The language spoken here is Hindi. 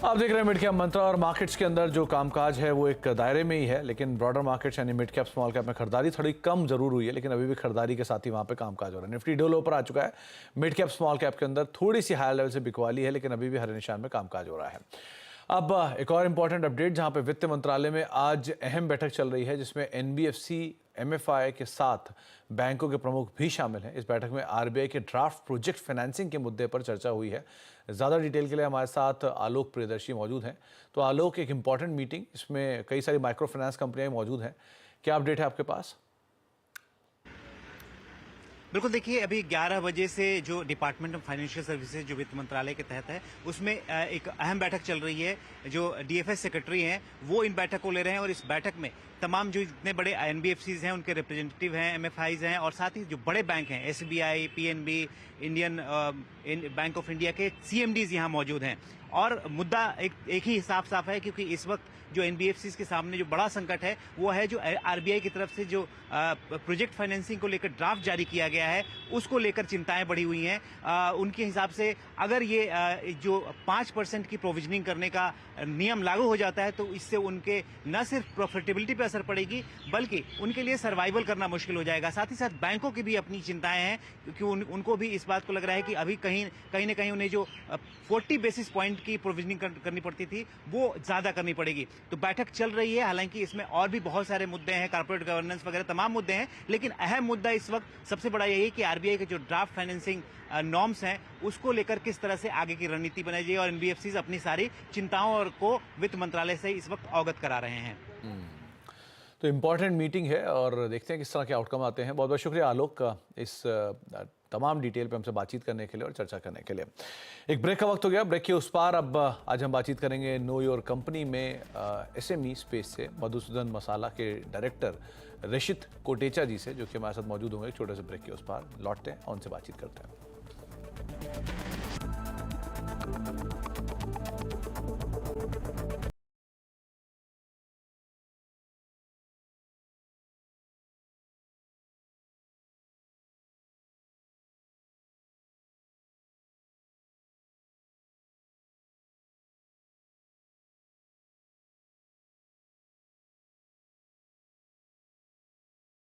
आप देख रहे हैं मिड कैप मंत्रा और मार्केट्स के अंदर जो कामकाज है वो एक दायरे में ही है, लेकिन ब्रॉडर मार्केट्स यानी मिड कैप स्मॉल कैप में खरीदारी थोड़ी कम जरूर हुई है, लेकिन अभी भी खरीदारी के साथ ही वहां पे कामकाज हो रहा है। निफ्टी डो लो पर आ चुका है। मिड कैप स्मॉल कैप के अंदर थोड़ी सी हायर लेवल से बिकवाली है, लेकिन अभी भी हरे निशान में कामकाज हो रहा है। अब एक और इंपॉर्टेंट अपडेट, जहां पे वित्त मंत्रालय में आज अहम बैठक चल रही है, जिसमें एनबीएफसी एमएफआई के साथ बैंकों के प्रमुख भी शामिल हैं। इस बैठक में आरबीआई के ड्राफ्ट प्रोजेक्ट फाइनेंसिंग के मुद्दे पर चर्चा हुई है। ज़्यादा डिटेल के लिए हमारे साथ आलोक प्रियदर्शी मौजूद हैं। तो आलोक, एक इंपॉर्टेंट मीटिंग, इसमें कई सारी माइक्रो फाइनेंस कंपनियां मौजूद हैं, क्या अपडेट है आपके पास? बिल्कुल, देखिए अभी 11 बजे से जो डिपार्टमेंट ऑफ फाइनेंशियल सर्विसेज जो वित्त मंत्रालय के तहत है, उसमें एक अहम बैठक चल रही है। जो डीएफएस सेक्रेटरी हैं वो इन बैठक को ले रहे हैं, और इस बैठक में तमाम जो इतने बड़े एनबीएफसीज हैं उनके रिप्रेजेंटेटिव हैं, एमएफआईज हैं, और साथ ही जो बड़े बैंक हैं SBI, PNB, Indian bank of India के सीएमडीज यहाँ मौजूद हैं। और मुद्दा एक ही साफ है, क्योंकि इस वक्त जो एनबीएफसीज के सामने जो बड़ा संकट है वो है जो आरबीआई की तरफ से जो प्रोजेक्ट फाइनेंसिंग को लेकर ड्राफ्ट जारी किया गया है, उसको लेकर चिंताएं बढ़ी हुई हैं। उनके हिसाब से अगर ये जो 5% की प्रोविजनिंग करने का नियम लागू हो जाता है, तो इससे उनके न सिर्फ प्रॉफिटेबिलिटी पे असर पड़ेगी, बल्कि उनके लिए सर्वाइवल करना मुश्किल हो जाएगा। साथ ही साथ बैंकों की भी अपनी चिंताएं हैं, क्योंकि उनको भी इस बात को लग रहा है कि अभी कहीं न कहीं उन्हें जो 40 बेसिस पॉइंट की प्रोविजनिंग करनी पड़ती थी वो ज्यादा करनी पड़ेगी। तो बैठक चल रही है, हालांकि इसमें और भी बहुत सारे मुद्दे हैं, कॉर्पोरेट गवर्नेंस वगैरह तमाम मुद्दे हैं, लेकिन अहम मुद्दा इस वक्त सबसे बड़ा यही है कि आरबीआई के जो ड्राफ्ट फाइनेंसिंग नॉर्म्स हैं उसको लेकर किस तरह से आगे की रणनीति बनाई जाए, और एनबीएफसीज अपनी सारी चिंताओं को वित्त मंत्रालय से इस वक्त अवगत करा रहे हैं। तो इम्पॉर्टेंट मीटिंग है और देखते हैं किस तरह के आउटकम आते हैं। बहुत बहुत शुक्रिया आलोक का इस तमाम डिटेल पे हमसे बातचीत करने के लिए और चर्चा करने के लिए। एक ब्रेक का वक्त हो गया, ब्रेक के उस पार अब आज हम बातचीत करेंगे नो योर कंपनी में एसएमई स्पेस से मधुसूदन मसाला के डायरेक्टर ऋषित कोटेचा जी से, जो कि हमारे साथ मौजूद होंगे। एक छोटे से ब्रेक के उस पार लौटते हैं और उनसे बातचीत करते हैं।